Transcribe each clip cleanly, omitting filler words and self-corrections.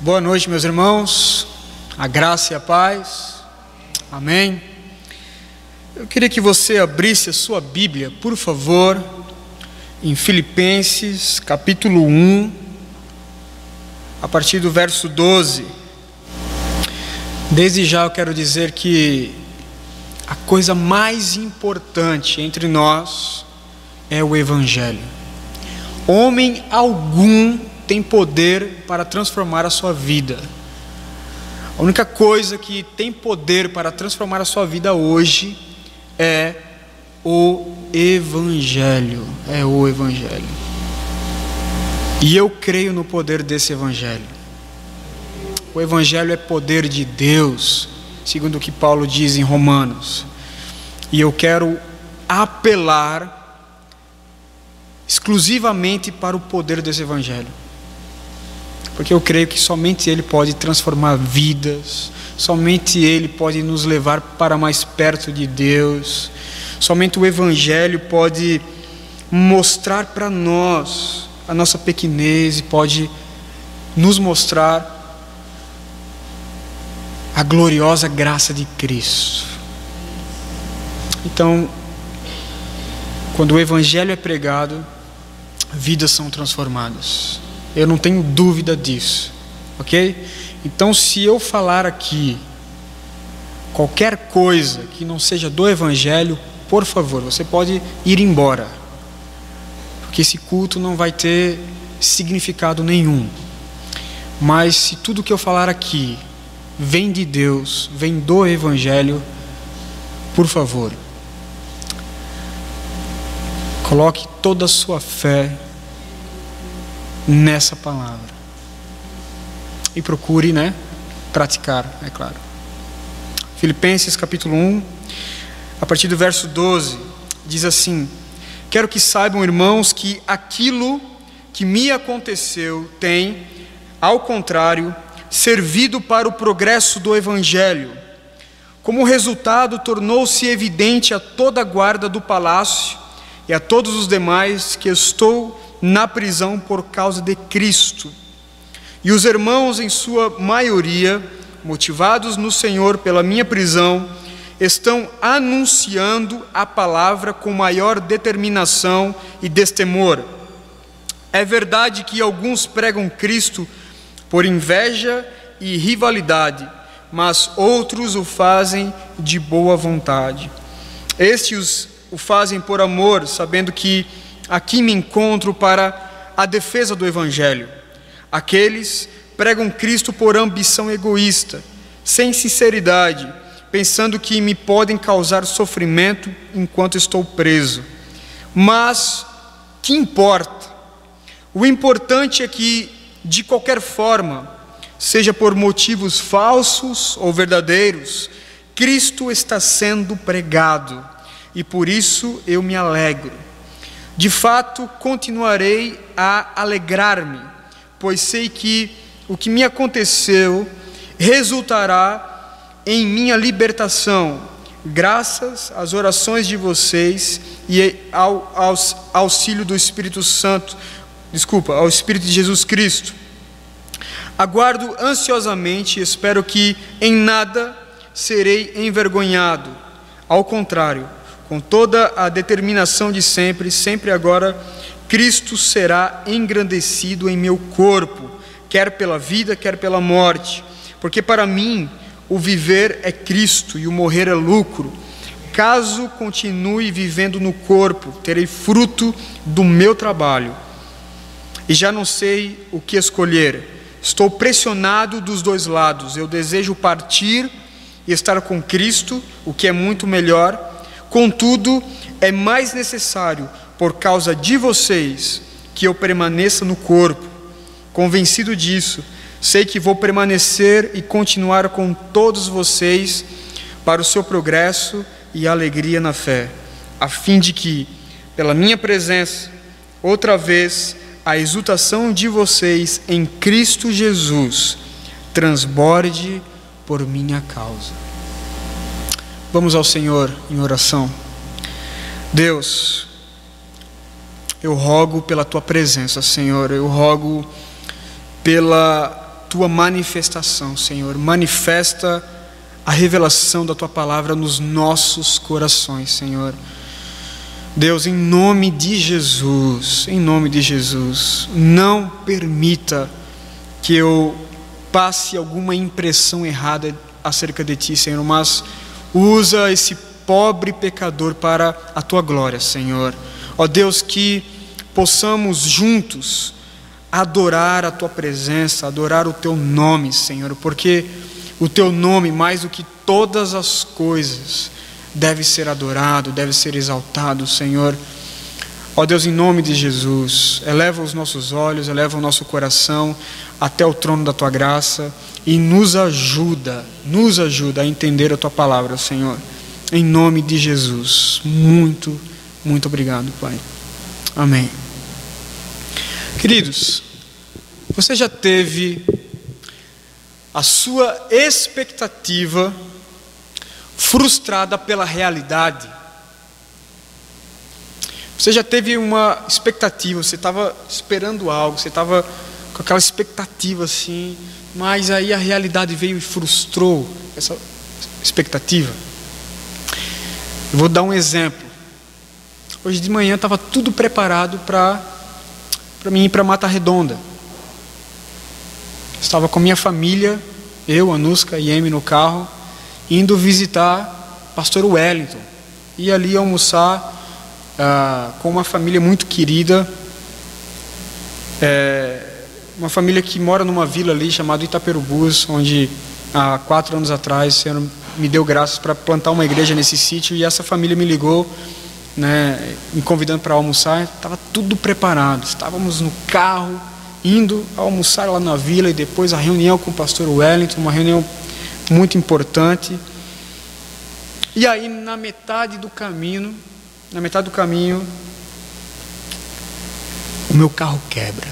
Boa noite, meus irmãos, a graça e a paz, amém. Eu queria que você abrisse a sua Bíblia, por favor, em Filipenses, capítulo 1, a partir do verso 12. Desde já eu quero dizer que a coisa mais importante entre nós é o Evangelho. Homem algum tem poder para transformar a sua vida. A única coisa que tem poder para transformar a sua vida hoje é o Evangelho. É o Evangelho. E eu creio no poder desse Evangelho. O Evangelho é poder de Deus, segundo o que Paulo diz em Romanos. E eu quero apelar exclusivamente para o poder desse Evangelho. Porque eu creio que somente Ele pode transformar vidas, somente Ele pode nos levar para mais perto de Deus, somente o Evangelho pode mostrar para nós a nossa pequenez e pode nos mostrar a gloriosa graça de Cristo. Então, quando o Evangelho é pregado, vidas são transformadas. Eu não tenho dúvida disso, ok? Então, se eu falar aqui qualquer coisa que não seja do Evangelho, por favor, você pode ir embora, porque esse culto não vai ter significado nenhum. Mas se tudo que eu falar aqui vem de Deus, vem do Evangelho, por favor, coloque toda a sua fé nessa palavra e procure, praticar, é claro. Filipenses capítulo 1, a partir do verso 12, diz assim: quero que saibam, irmãos, que aquilo que me aconteceu tem, ao contrário, servido para o progresso do Evangelho. Como resultado, tornou-se evidente a toda a guarda do palácio e a todos os demais que estou na prisão por causa de Cristo. E os irmãos, em sua maioria, motivados no Senhor pela minha prisão, estão anunciando a palavra com maior determinação e destemor. É verdade que alguns pregam Cristo por inveja e rivalidade, mas outros o fazem de boa vontade. Estes o fazem por amor, sabendo que aqui me encontro para a defesa do Evangelho. Aqueles pregam Cristo por ambição egoísta, sem sinceridade, pensando que me podem causar sofrimento enquanto estou preso. Mas que importa? O importante é que, de qualquer forma, seja por motivos falsos ou verdadeiros, Cristo está sendo pregado, e por isso eu me alegro. De fato, continuarei a alegrar-me, pois sei que o que me aconteceu resultará em minha libertação, graças às orações de vocês e ao auxílio do Espírito Santo, ao Espírito de Jesus Cristo. Aguardo ansiosamente e espero que em nada serei envergonhado. Ao contrário, com toda a determinação de sempre, sempre agora, Cristo será engrandecido em meu corpo, quer pela vida, quer pela morte. Porque para mim o viver é Cristo e o morrer é lucro. Caso continue vivendo no corpo, terei fruto do meu trabalho. E já não sei o que escolher. Estou pressionado dos dois lados. Eu desejo partir e estar com Cristo, o que é muito melhor. Contudo, é mais necessário, por causa de vocês, que eu permaneça no corpo. Convencido disso, sei que vou permanecer e continuar com todos vocês para o seu progresso e alegria na fé, a fim de que, pela minha presença, outra vez, a exultação de vocês em Cristo Jesus transborde por minha causa. Vamos ao Senhor em oração. Deus, eu rogo pela Tua presença, Senhor, eu rogo pela tua manifestação, Senhor. Manifesta a revelação da tua palavra nos nossos corações, Senhor. Deus, em nome de Jesus, não permita que eu passe alguma impressão errada acerca de ti, Senhor, mas usa esse pobre pecador para a tua glória, Senhor. Ó Deus, que possamos juntos adorar a tua presença, adorar o teu nome, Senhor, porque o teu nome, mais do que todas as coisas, deve ser adorado, deve ser exaltado, Senhor. Ó Deus, em nome de Jesus, eleva os nossos olhos, eleva o nosso coração até o trono da tua graça e nos ajuda a entender a tua palavra, Senhor. Em nome de Jesus. Muito, muito obrigado, Pai. Amém. Queridos, você já teve a sua expectativa frustrada pela realidade? Você já teve uma expectativa, você estava esperando algo, você estava com aquela expectativa assim, mas aí a realidade veio e frustrou essa expectativa? Eu vou dar um exemplo. Hoje de manhã estava tudo preparado para mim ir para Mata Redonda. Estava com minha família, eu, Anuska e Emi no carro, indo visitar Pastor Wellington. E ali almoçar com uma família muito querida, uma família que mora numa vila ali chamada Itaperubus, onde há 4 anos atrás o Senhor me deu graças para plantar uma igreja nesse sítio, e essa família me ligou, né, me convidando para almoçar. Estava tudo preparado, estávamos no carro indo almoçar lá na vila, e depois a reunião com o pastor Wellington, uma reunião muito importante. E aí na metade do caminho o meu carro quebra.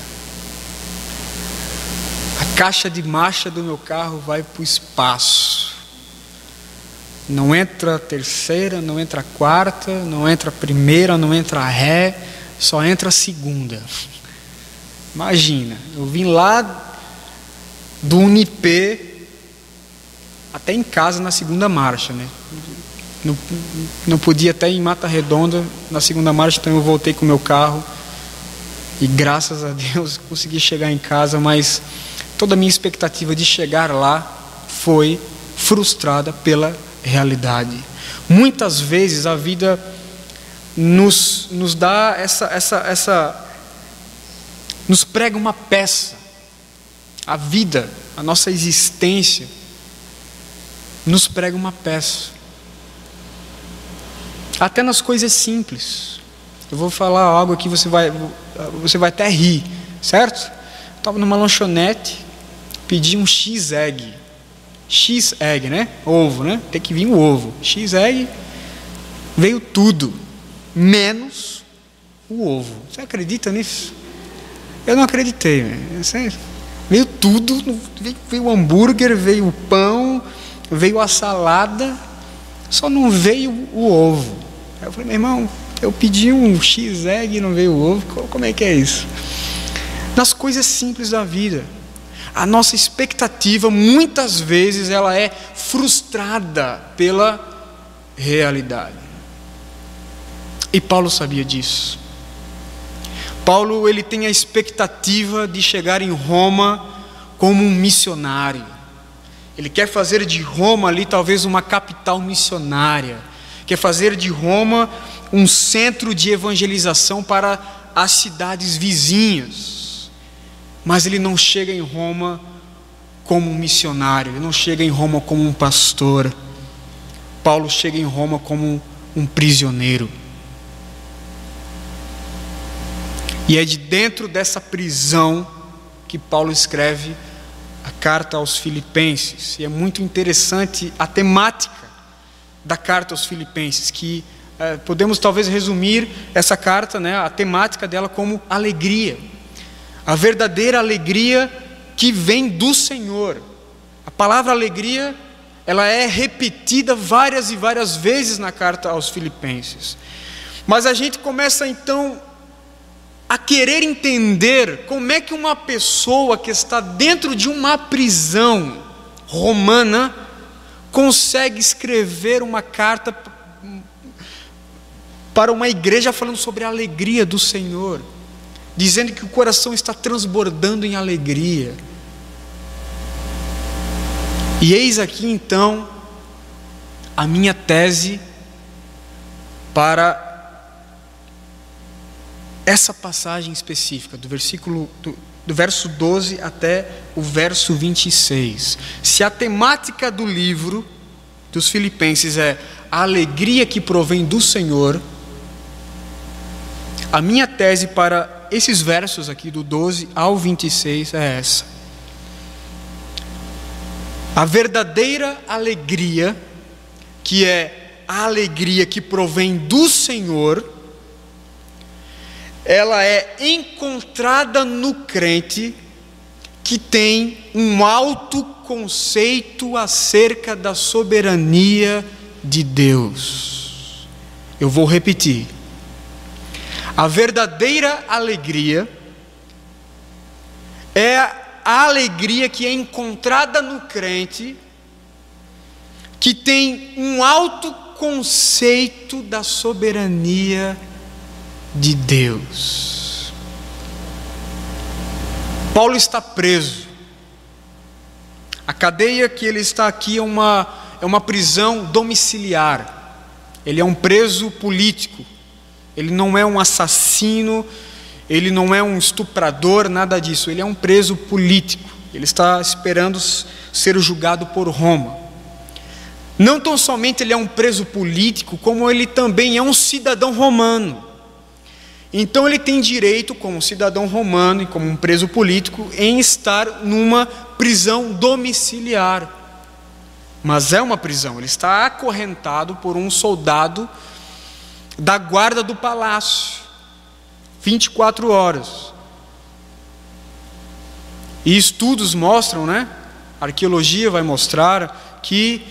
A caixa de marcha do meu carro vai para o espaço. Não entra a terceira, não entra a quarta, não entra a primeira, não entra a ré, só entra a segunda. Imagina, eu vim lá do Unipê até em casa na segunda marcha, né? Não podia até ir em Mata Redonda na segunda marcha, então eu voltei com o meu carro e graças a Deus consegui chegar em casa, mas toda a minha expectativa de chegar lá foi frustrada pela realidade. Muitas vezes a vida nos dá nos prega uma peça. A vida, a nossa existência nos prega uma peça. Até nas coisas simples. Eu vou falar algo aqui, você vai até rir, certo? Estava numa lanchonete, pedi um X-Egg. X-Egg, né? Ovo, né? Tem que vir o ovo. X-Egg, veio tudo, menos o ovo. Você acredita nisso? Eu não acreditei, né? Veio tudo, veio o hambúrguer, veio o pão, veio a salada, só não veio o ovo. Aí eu falei, meu irmão, eu pedi um X-Egg e não veio o ovo, como é que é isso? Nas coisas simples da vida, a nossa expectativa, muitas vezes, ela é frustrada pela realidade. E Paulo sabia disso. Paulo, ele tem a expectativa de chegar em Roma como um missionário. Ele quer fazer de Roma ali talvez uma capital missionária. Quer fazer de Roma um centro de evangelização para as cidades vizinhas. Mas ele não chega em Roma como um missionário, ele não chega em Roma como um pastor. Paulo chega em Roma como um prisioneiro. E é de dentro dessa prisão que Paulo escreve a carta aos Filipenses. E é muito interessante a temática da carta aos Filipenses, que podemos talvez resumir essa carta, né, a temática dela como alegria. A verdadeira alegria que vem do Senhor. A palavra alegria, ela é repetida várias e várias vezes na carta aos Filipenses. Mas a gente começa então a querer entender como é que uma pessoa que está dentro de uma prisão romana consegue escrever uma carta para uma igreja falando sobre a alegria do Senhor, dizendo que o coração está transbordando em alegria. E eis aqui então a minha tese para essa passagem específica, do verso 12 até o verso 26. Se a temática do livro dos Filipenses é a alegria que provém do Senhor, a minha tese para esses versos aqui, do 12 ao 26, é essa: a verdadeira alegria, que é a alegria que provém do Senhor, ela é encontrada no crente que tem um alto conceito acerca da soberania de Deus. Eu vou repetir. A verdadeira alegria é a alegria que é encontrada no crente que tem um alto conceito da soberania de Deus. Paulo está preso. A cadeia que ele está aqui é uma prisão domiciliar. Ele é um preso político. Ele não é um assassino, ele não é um estuprador, nada disso. Ele é um preso político. Ele está esperando ser julgado por Roma. Não tão somente ele é um preso político, como ele também é um cidadão romano. Então ele tem direito, como cidadão romano e como um preso político, em estar numa prisão domiciliar. Mas é uma prisão, ele está acorrentado por um soldado da guarda do palácio, 24 horas. E estudos mostram, a arqueologia vai mostrar que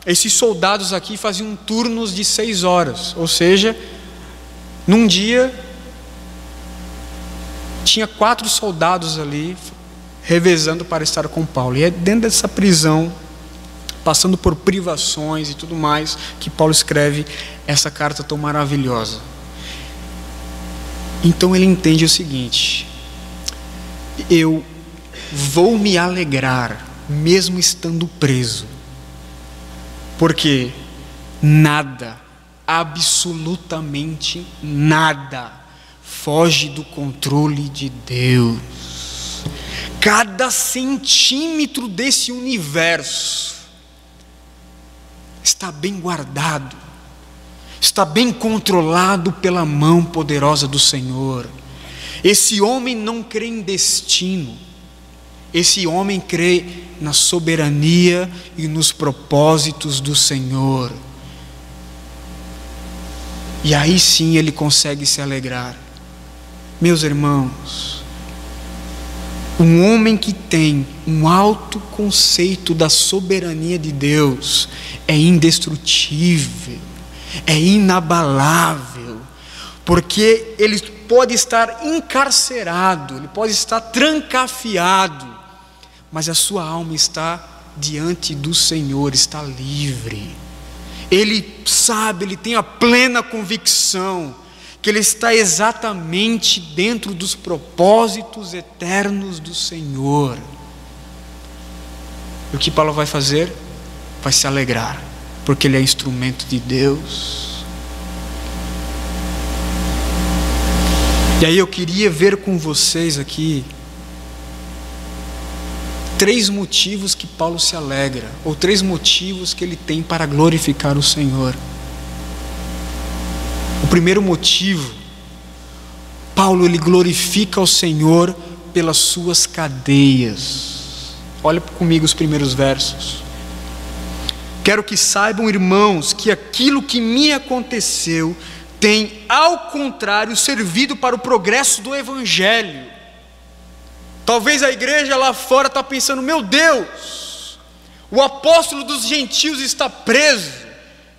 esses soldados aqui faziam turnos de 6 horas, ou seja, num dia tinha 4 soldados ali revezando para estar com Paulo. E é dentro dessa prisão, passando por privações e tudo mais, que Paulo escreve essa carta tão maravilhosa. Então ele entende o seguinte: eu vou me alegrar mesmo estando preso, porque nada, absolutamente nada, foge do controle de Deus. Cada centímetro desse universo está bem guardado, está bem controlado pela mão poderosa do Senhor. Esse homem não crê em destino, esse homem crê na soberania e nos propósitos do Senhor. E aí sim ele consegue se alegrar. Meus irmãos, um homem que tem um alto conceito da soberania de Deus é indestrutível, é inabalável, porque ele pode estar encarcerado, ele pode estar trancafiado, mas a sua alma está diante do Senhor, está livre. Ele sabe, ele tem a plena convicção que ele está exatamente dentro dos propósitos eternos do Senhor. E o que Paulo vai fazer? Vai se alegrar, porque ele é instrumento de Deus. E aí eu queria ver com vocês aqui 3 motivos que Paulo se alegra, ou 3 motivos que ele tem para glorificar o Senhor. O primeiro motivo, Paulo ele glorifica o Senhor pelas suas cadeias. Olha comigo os primeiros versos. Quero que saibam, irmãos, que aquilo que me aconteceu tem, ao contrário, servido para o progresso do Evangelho. Talvez a igreja lá fora está pensando: meu Deus, o apóstolo dos gentios está preso,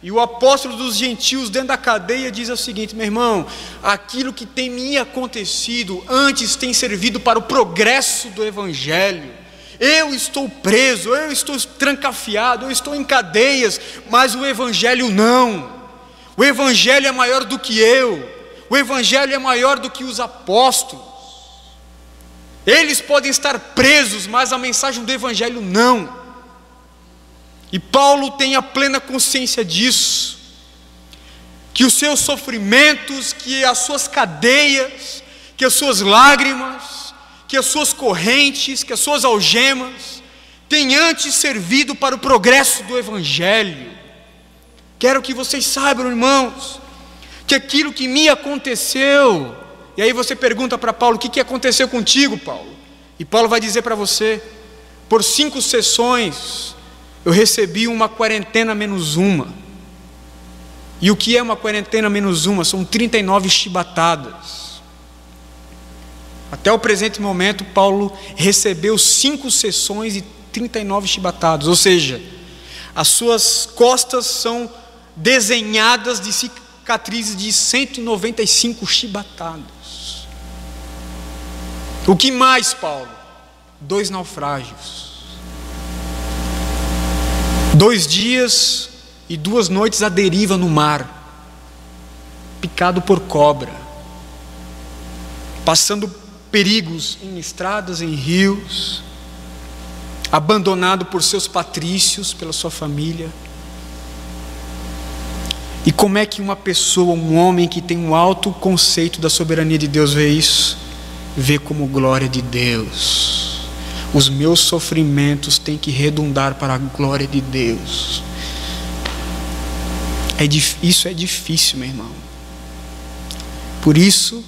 E o apóstolo dos gentios dentro da cadeia diz o seguinte: meu irmão, aquilo que tem me acontecido antes tem servido para o progresso do evangelho. Eu estou preso, eu estou trancafiado, eu estou em cadeias, mas o evangelho não. O evangelho é maior do que eu. O evangelho é maior do que os apóstolos. Eles podem estar presos, mas a mensagem do evangelho não. E Paulo tem a plena consciência disso, que os seus sofrimentos, que as suas cadeias, que as suas lágrimas, que as suas correntes, que as suas algemas têm antes servido para o progresso do evangelho. Quero que vocês saibam, irmãos, que aquilo que me aconteceu, e aí você pergunta para Paulo: o que aconteceu contigo, Paulo? E Paulo vai dizer para você: por 5 sessões eu recebi uma quarentena menos uma. E o que é uma quarentena menos uma? São 39 chibatadas. Até o presente momento, Paulo recebeu 5 sessões e 39 chibatadas. Ou seja, as suas costas são desenhadas de cicatrizes de 195 chibatadas. O que mais, Paulo? 2 naufrágios. 2 dias e 2 noites à deriva no mar, picado por cobra, passando perigos em estradas, em rios, abandonado por seus patrícios, pela sua família. E como é que uma pessoa, um homem que tem um alto conceito da soberania de Deus vê isso? Vê como glória de Deus. Os meus sofrimentos têm que redundar para a glória de Deus. Isso é difícil, meu irmão. Por isso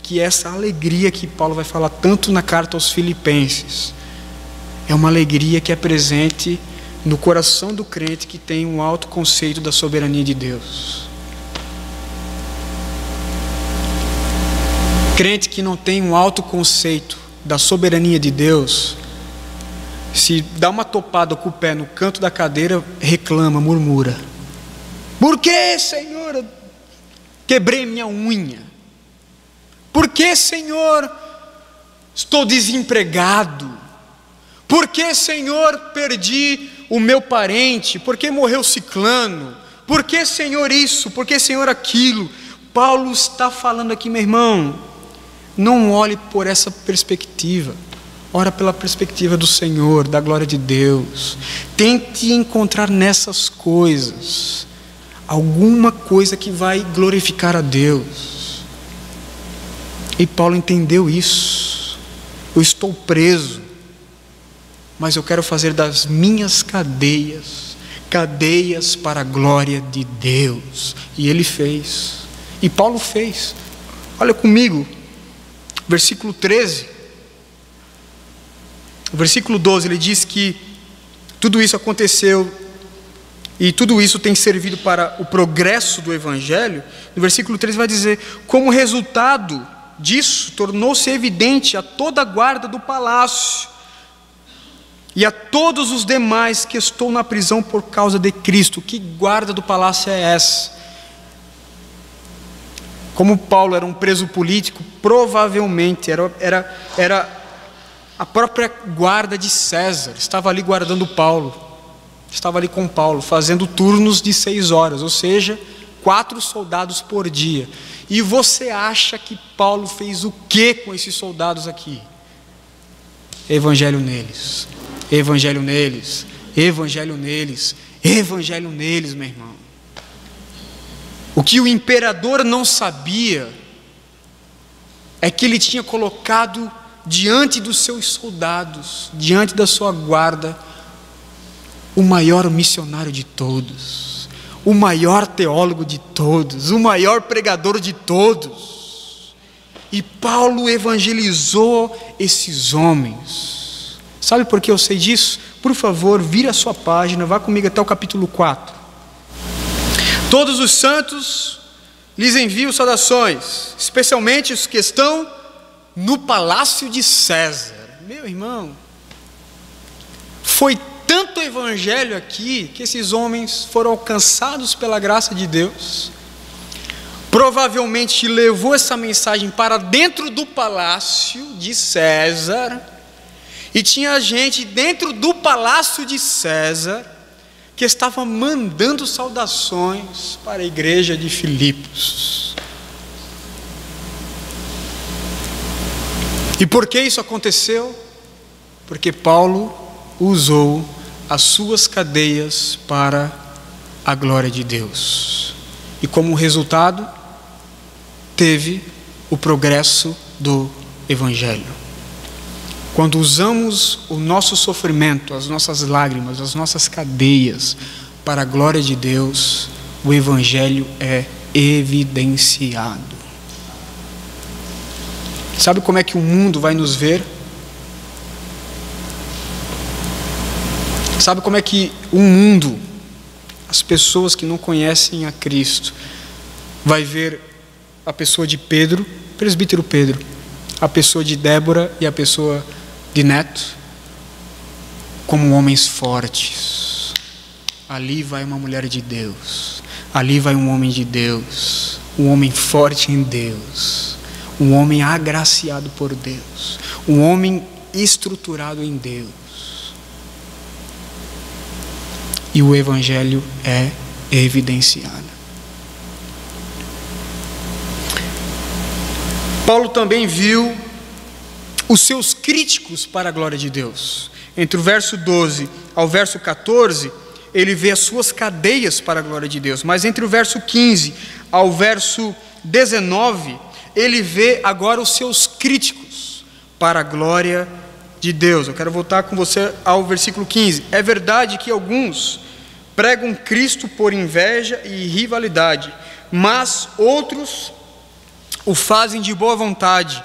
que essa alegria que Paulo vai falar tanto na carta aos Filipenses é uma alegria que é presente no coração do crente que tem um alto conceito da soberania de Deus. Crente que não tem um alto conceito da soberania de Deus, se dá uma topada com o pé no canto da cadeira, reclama, murmura: por que, Senhor, quebrei minha unha? Por que, Senhor, estou desempregado? Por que, Senhor, perdi o meu parente? Por que morreu ciclano? Por que, Senhor, isso? Por que, Senhor, aquilo? Paulo está falando aqui, meu irmão, não olhe por essa perspectiva. Ora pela perspectiva do Senhor, da glória de Deus. Tente encontrar nessas coisas alguma coisa que vai glorificar a Deus. E Paulo entendeu isso. Eu estou preso, mas eu quero fazer das minhas cadeias para a glória de Deus. E ele fez. E Paulo fez. Olha comigo, versículo 13. O versículo 12, ele diz que tudo isso aconteceu e tudo isso tem servido para o progresso do evangelho. No versículo 13 vai dizer: como resultado disso, tornou-se evidente a toda a guarda do palácio e a todos os demais que estou na prisão por causa de Cristo. Que guarda do palácio é essa? Como Paulo era um preso político, provavelmente era a própria guarda de César, estava ali guardando Paulo, estava ali com Paulo, fazendo turnos de 6 horas, ou seja, 4 soldados por dia. E você acha que Paulo fez o que com esses soldados aqui? Evangelho neles, evangelho neles, evangelho neles, evangelho neles, meu irmão. O que o imperador não sabia é que ele tinha colocado diante dos seus soldados, diante da sua guarda, o maior missionário de todos, o maior teólogo de todos, o maior pregador de todos. E Paulo evangelizou esses homens. Sabe por que eu sei disso? Por favor, vire a sua página, vá comigo até o capítulo 4. Todos os santos lhes envio saudações, especialmente os que estão no palácio de César. Meu irmão, foi tanto tanto evangelho aqui, que esses homens foram alcançados pela graça de Deus. Provavelmente levou essa mensagem para dentro do palácio de César, e tinha gente dentro do palácio de César que estava mandando saudações para a igreja de Filipos. E por que isso aconteceu? Porque Paulo usou as suas cadeias para a glória de Deus. E como resultado, teve o progresso do Evangelho. Quando usamos o nosso sofrimento, as nossas lágrimas, as nossas cadeias para a glória de Deus, o Evangelho é evidenciado. Sabe como é que o mundo vai nos ver? Sabe como é que o mundo, as pessoas que não conhecem a Cristo, vai ver a pessoa de Pedro, presbítero Pedro, a pessoa de Débora e a pessoa de Neto, como homens fortes? Ali vai uma mulher de Deus, ali vai um homem de Deus, um homem forte em Deus, um homem agraciado por Deus, um homem estruturado em Deus. E o Evangelho é evidenciado. Paulo também viu os seus críticos para a glória de Deus. Entre o verso 12 ao verso 14, ele vê as suas cadeias para a glória de Deus. Mas entre o verso 15 ao verso 19, ele vê agora os seus críticos para a glória de Deus. Eu quero voltar com você ao versículo 15. É verdade que alguns pregam Cristo por inveja e rivalidade, mas outros o fazem de boa vontade.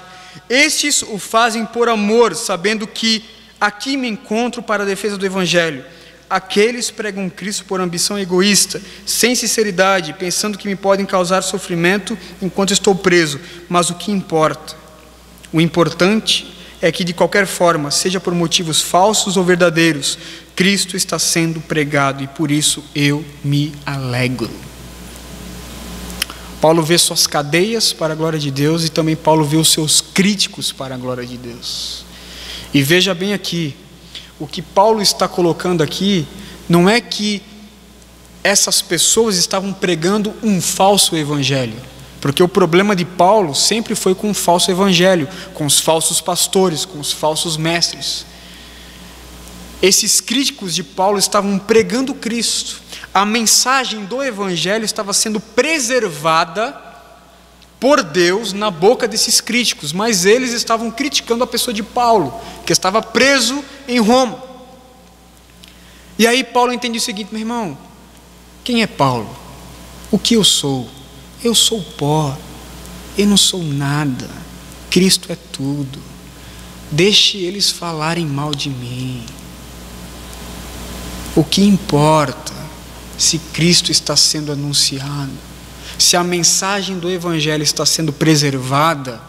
Estes o fazem por amor, sabendo que aqui me encontro para a defesa do Evangelho. Aqueles pregam Cristo por ambição egoísta, sem sinceridade, pensando que me podem causar sofrimento enquanto estou preso. Mas o que importa? O importante é que, de qualquer forma, seja por motivos falsos ou verdadeiros, Cristo está sendo pregado, e por isso eu me alegro. Paulo vê suas cadeias para a glória de Deus, e também Paulo vê os seus críticos para a glória de Deus. E veja bem aqui, o que Paulo está colocando aqui não é que essas pessoas estavam pregando um falso evangelho, porque o problema de Paulo sempre foi com o falso evangelho, com os falsos pastores, com os falsos mestres. Esses críticos de Paulo estavam pregando Cristo. A mensagem do evangelho estava sendo preservada por Deus na boca desses críticos, mas eles estavam criticando a pessoa de Paulo, que estava preso em Roma. E aí Paulo entende o seguinte: meu irmão, quem é Paulo? O que eu sou? Eu sou pó, eu não sou nada, Cristo é tudo. Deixe eles falarem mal de mim. O que importa, se Cristo está sendo anunciado, se a mensagem do Evangelho está sendo preservada,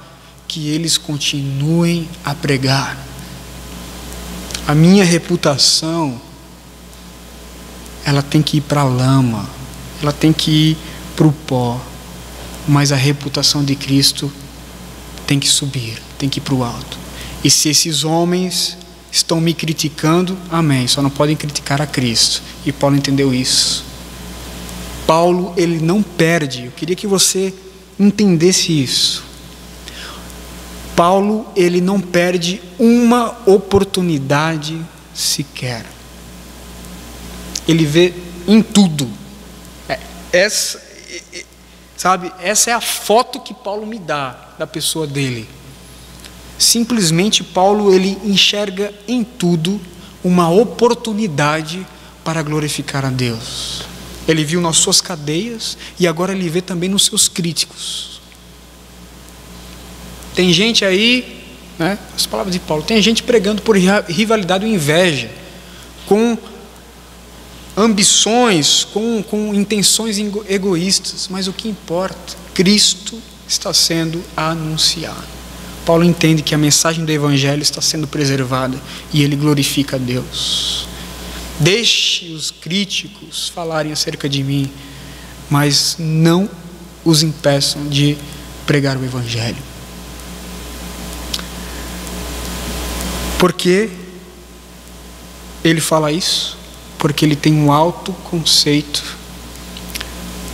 que eles continuem a pregar. A minha reputação, ela tem que ir para a lama, ela tem que ir para o pó, mas a reputação de Cristo tem que subir, tem que ir para o alto. E se esses homens estão me criticando, amém, só não podem criticar a Cristo. E Paulo entendeu isso. Paulo, ele não perde. Eu queria que você entendesse isso. Paulo, ele não perde uma oportunidade sequer. Ele vê em tudo. Essa é a foto que Paulo me dá da pessoa dele. Simplesmente Paulo, ele enxerga em tudo uma oportunidade para glorificar a Deus. Ele viu nas suas cadeias e agora ele vê também nos seus críticos. Tem gente aí, né, as palavras de Paulo, tem gente pregando por rivalidade ou inveja, com ambições, com intenções egoístas, mas o que importa? Cristo está sendo anunciado. Paulo entende que a mensagem do Evangelho está sendo preservada e ele glorifica a Deus. Deixe os críticos falarem acerca de mim, mas não os impeçam de pregar o Evangelho. Por que ele fala isso? Porque ele tem um alto conceito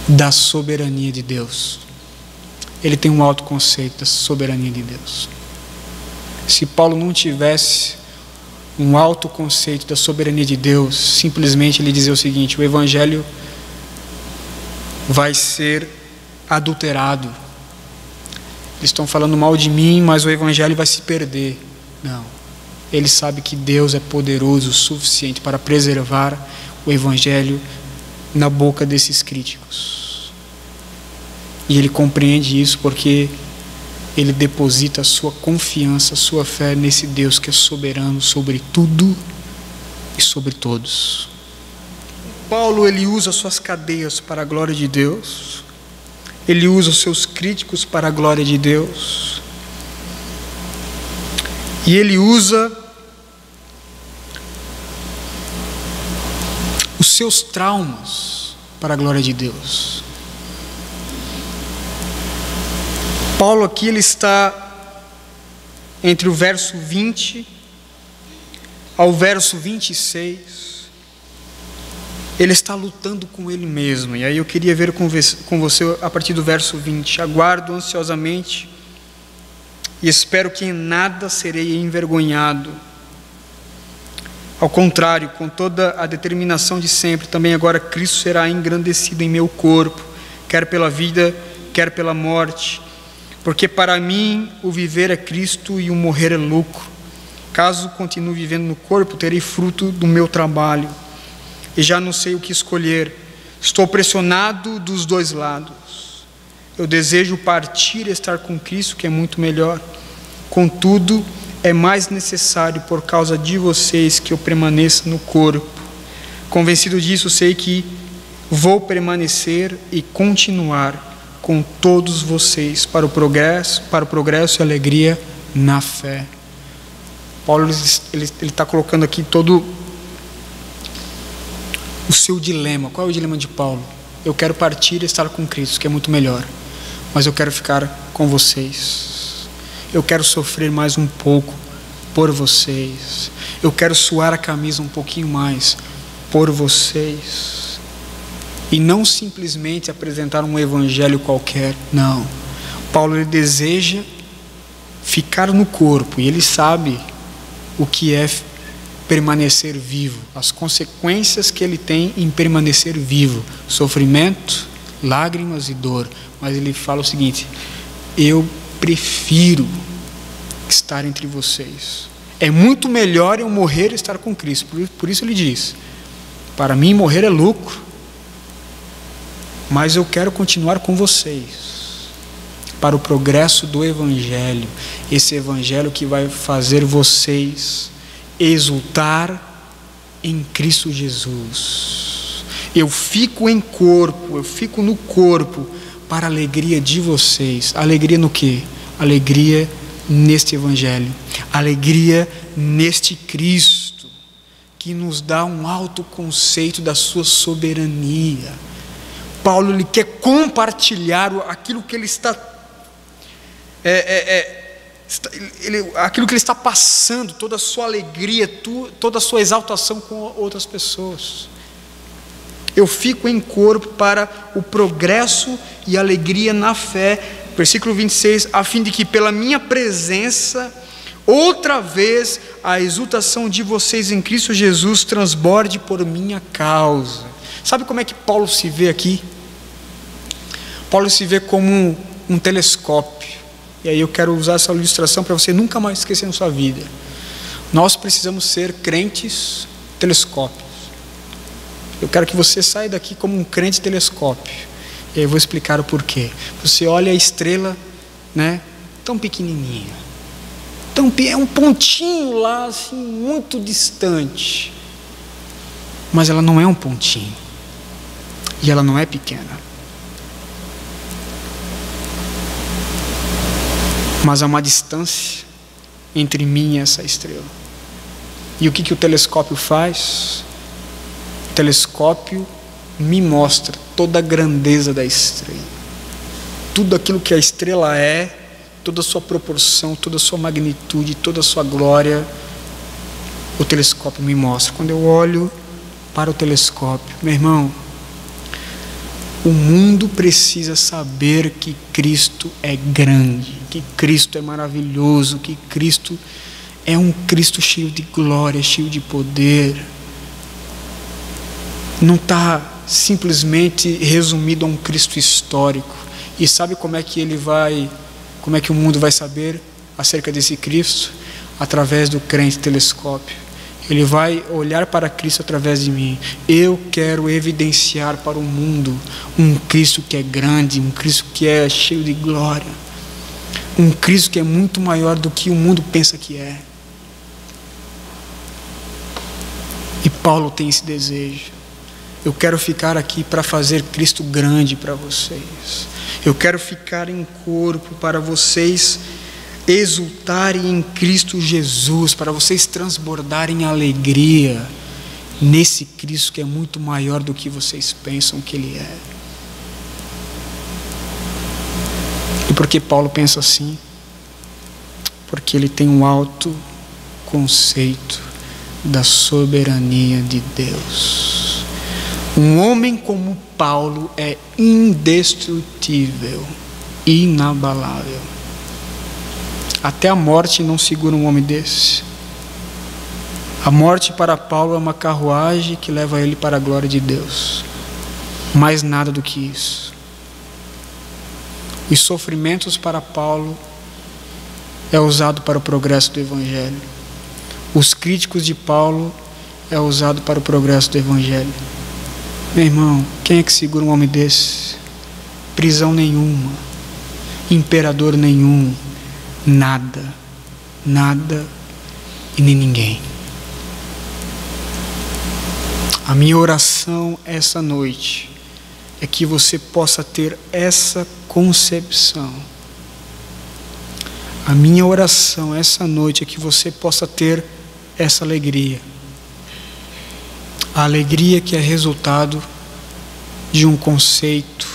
da soberania de Deus. Ele tem um alto conceito da soberania de Deus. Se Paulo não tivesse um alto conceito da soberania de Deus, simplesmente ele dizia o seguinte: o Evangelho vai ser adulterado. Eles estão falando mal de mim, mas o Evangelho vai se perder. Não. Ele sabe que Deus é poderoso o suficiente para preservar o Evangelho na boca desses críticos. E ele compreende isso porque ele deposita a sua confiança, a sua fé nesse Deus que é soberano sobre tudo e sobre todos. Paulo, ele usa suas cadeias para a glória de Deus. Ele usa os seus críticos para a glória de Deus. E ele usa os seus traumas para a glória de Deus. Paulo aqui, ele está entre o verso 20 ao verso 26. Ele está lutando com ele mesmo. E aí eu queria ver com você a partir do verso 20. Aguardo ansiosamente e espero que em nada serei envergonhado. Ao contrário, com toda a determinação de sempre, também agora Cristo será engrandecido em meu corpo, quer pela vida, quer pela morte. Porque para mim o viver é Cristo e o morrer é lucro. Caso continue vivendo no corpo, terei fruto do meu trabalho. E já não sei o que escolher. Estou pressionado dos dois lados. Eu desejo partir e estar com Cristo, que é muito melhor. Contudo, é mais necessário por causa de vocês que eu permaneça no corpo. Convencido disso, sei que vou permanecer e continuar com todos vocês para o progresso e alegria na fé. Paulo ele está colocando aqui todo o seu dilema. Qual é o dilema de Paulo? Eu quero partir e estar com Cristo, que é muito melhor, mas eu quero ficar com vocês. Eu quero sofrer mais um pouco por vocês. Eu quero suar a camisa um pouquinho mais por vocês. E não simplesmente apresentar um evangelho qualquer, não. Paulo, ele deseja ficar no corpo, e ele sabe o que é permanecer vivo, as consequências que ele tem em permanecer vivo, sofrimento, lágrimas e dor. Mas ele fala o seguinte: eu prefiro estar entre vocês. É muito melhor eu morrer e estar com Cristo. Por isso ele diz: para mim morrer é lucro, mas eu quero continuar com vocês para o progresso do Evangelho. Esse Evangelho que vai fazer vocês exultar em Cristo Jesus. Eu fico em corpo, eu fico no corpo para a alegria de vocês. Alegria no quê? Alegria neste Evangelho. Alegria neste Cristo que nos dá um alto conceito da sua soberania. Paulo, ele quer compartilhar aquilo que ele está aquilo que ele está passando, toda a sua alegria, toda a sua exaltação com outras pessoas. Eu fico em corpo para o progresso e alegria na fé. Versículo 26, a fim de que pela minha presença outra vez a exultação de vocês em Cristo Jesus transborde por minha causa. Sabe como é que Paulo se vê aqui? Paulo se vê como um telescópio. E aí eu quero usar essa ilustração para você nunca mais esquecer na sua vida. Nós precisamos ser crentes telescópios. Eu quero que você saia daqui como um crente telescópio. E aí eu vou explicar o porquê. Você olha a estrela, né, tão pequenininha. É um pontinho lá, assim, muito distante. Mas ela não é um pontinho. E ela não é pequena. Mas há uma distância entre mim e essa estrela. E o que o telescópio faz? O telescópio me mostra toda a grandeza da estrela. Tudo aquilo que a estrela é, toda a sua proporção, toda a sua magnitude, toda a sua glória, o telescópio me mostra. Quando eu olho para o telescópio, meu irmão, o mundo precisa saber que Cristo é grande, que Cristo é maravilhoso, que Cristo é um Cristo cheio de glória, cheio de poder. Não está simplesmente resumido a um Cristo histórico. E sabe como é que o mundo vai saber acerca desse Cristo? Através do crente telescópio. Ele vai olhar para Cristo através de mim. Eu quero evidenciar para o mundo um Cristo que é grande, um Cristo que é cheio de glória, um Cristo que é muito maior do que o mundo pensa que é. E Paulo tem esse desejo. Eu quero ficar aqui para fazer Cristo grande para vocês. Eu quero ficar em corpo para vocês exultarem em Cristo Jesus, para vocês transbordarem alegria nesse Cristo que é muito maior do que vocês pensam que Ele é. E por que Paulo pensa assim? Porque ele tem um alto conceito da soberania de Deus. Um homem como Paulo é indestrutível, inabalável. Até a morte não segura um homem desse. A morte para Paulo é uma carruagem que leva ele para a glória de Deus. Mais nada do que isso. Os sofrimentos para Paulo é usado para o progresso do Evangelho. Os críticos de Paulo é usado para o progresso do Evangelho. Meu irmão, quem é que segura um homem desse? Prisão nenhuma, imperador nenhum, nada e nem ninguém. A minha oração essa noite é que você possa ter essa concepção. A minha oração essa noite é que você possa ter essa alegria. A alegria que é resultado de um conceito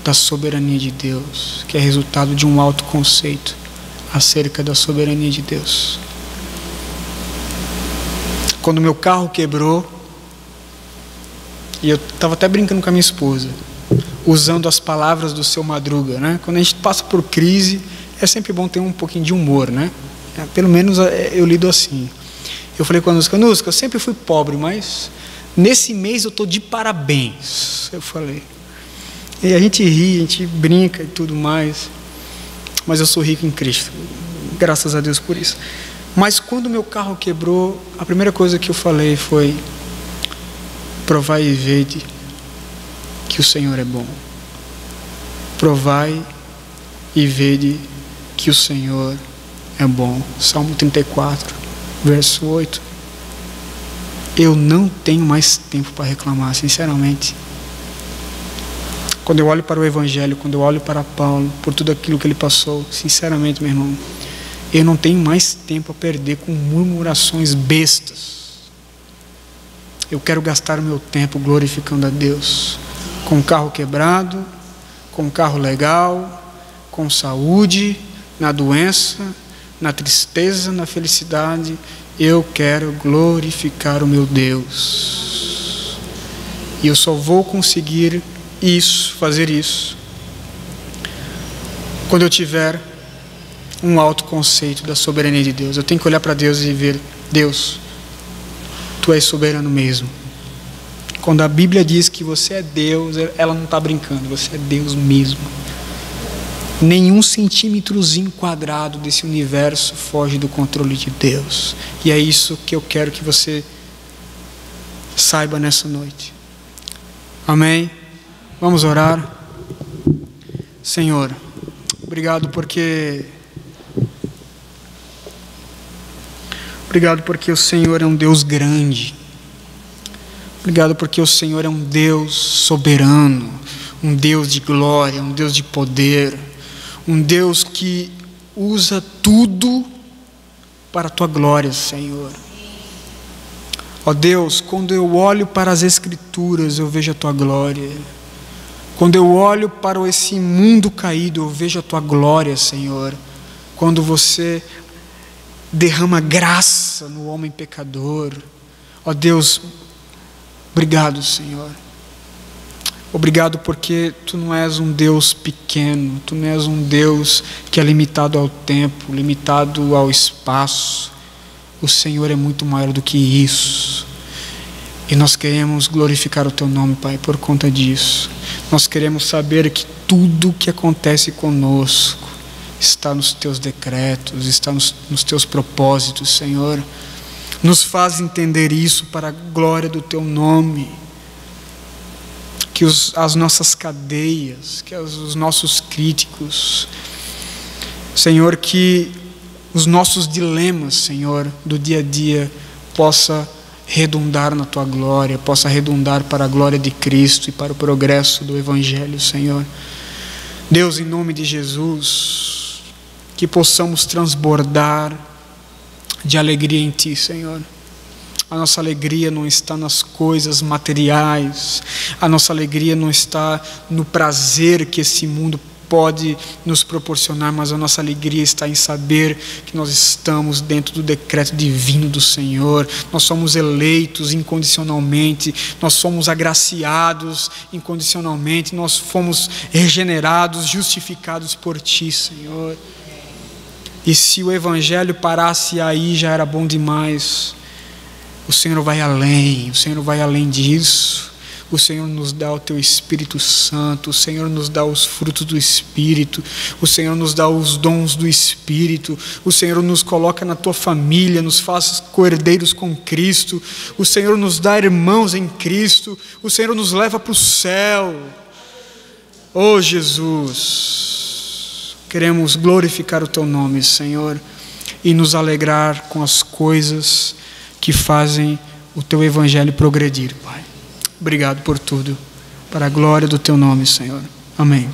da soberania de Deus, que é resultado de um alto conceito acerca da soberania de Deus. Quando meu carro quebrou, e eu estava até brincando com a minha esposa, usando as palavras do Seu Madruga, né? Quando a gente passa por crise, é sempre bom ter um pouquinho de humor, né? Pelo menos eu lido assim. Eu falei com a Nusca, eu sempre fui pobre, mas nesse mês eu estou de parabéns. Eu falei. E a gente ri, a gente brinca e tudo mais. Mas eu sou rico em Cristo. Graças a Deus por isso. Mas quando meu carro quebrou, a primeira coisa que eu falei foi: provai e vede que o Senhor é bom. Provai e vede que o Senhor é bom. Salmo 34. Verso 8. Eu não tenho mais tempo para reclamar, sinceramente. Quando eu olho para o Evangelho, quando eu olho para Paulo, por tudo aquilo que ele passou, sinceramente, meu irmão, eu não tenho mais tempo a perder com murmurações bestas. Eu quero gastar o meu tempo glorificando a Deus, com um carro quebrado, com um carro legal, com saúde, na doença, na tristeza, na felicidade. Eu quero glorificar o meu Deus. E eu só vou conseguir fazer isso, quando eu tiver um alto conceito da soberania de Deus. Eu tenho que olhar para Deus e ver: Deus, Tu és soberano mesmo. Quando a Bíblia diz que você é Deus, ela não está brincando, você é Deus mesmo. Nenhum centímetrozinho quadrado desse universo foge do controle de Deus. E é isso que eu quero que você saiba nessa noite. Amém? Vamos orar. Senhor, obrigado porque o Senhor é um Deus grande. Obrigado porque o Senhor é um Deus soberano, um Deus de glória, um Deus de poder, um Deus que usa tudo para a Tua glória, Senhor. Ó Deus, quando eu olho para as Escrituras, eu vejo a Tua glória. Quando eu olho para esse mundo caído, eu vejo a Tua glória, Senhor. Quando você derrama graça no homem pecador. Ó Deus, obrigado, Senhor. Obrigado porque Tu não és um Deus pequeno, Tu não és um Deus que é limitado ao tempo, limitado ao espaço. O Senhor é muito maior do que isso. E nós queremos glorificar o Teu nome, Pai, por conta disso. Nós queremos saber que tudo que acontece conosco está nos Teus decretos, está nos Teus propósitos, Senhor. Nos faz entender isso para a glória do Teu nome. Que as nossas cadeias, que os nossos críticos, Senhor, que os nossos dilemas, Senhor, do dia a dia, possa redundar na Tua glória, possa redundar para a glória de Cristo e para o progresso do Evangelho, Senhor. Deus, em nome de Jesus, que possamos transbordar de alegria em Ti, Senhor. A nossa alegria não está nas coisas materiais, a nossa alegria não está no prazer que esse mundo pode nos proporcionar, mas a nossa alegria está em saber que nós estamos dentro do decreto divino do Senhor. Nós somos eleitos incondicionalmente, nós somos agraciados incondicionalmente, nós fomos regenerados, justificados por Ti, Senhor. E se o Evangelho parasse aí, já era bom demais. O Senhor vai além, o Senhor vai além disso. O Senhor nos dá o Teu Espírito Santo, o Senhor nos dá os frutos do Espírito, o Senhor nos dá os dons do Espírito, o Senhor nos coloca na Tua família, nos faz co-herdeiros com Cristo, o Senhor nos dá irmãos em Cristo, o Senhor nos leva para o céu. Oh Jesus, queremos glorificar o Teu nome, Senhor, e nos alegrar com as coisas que fazem o Teu Evangelho progredir, Pai. Obrigado por tudo, para a glória do Teu nome, Senhor. Amém.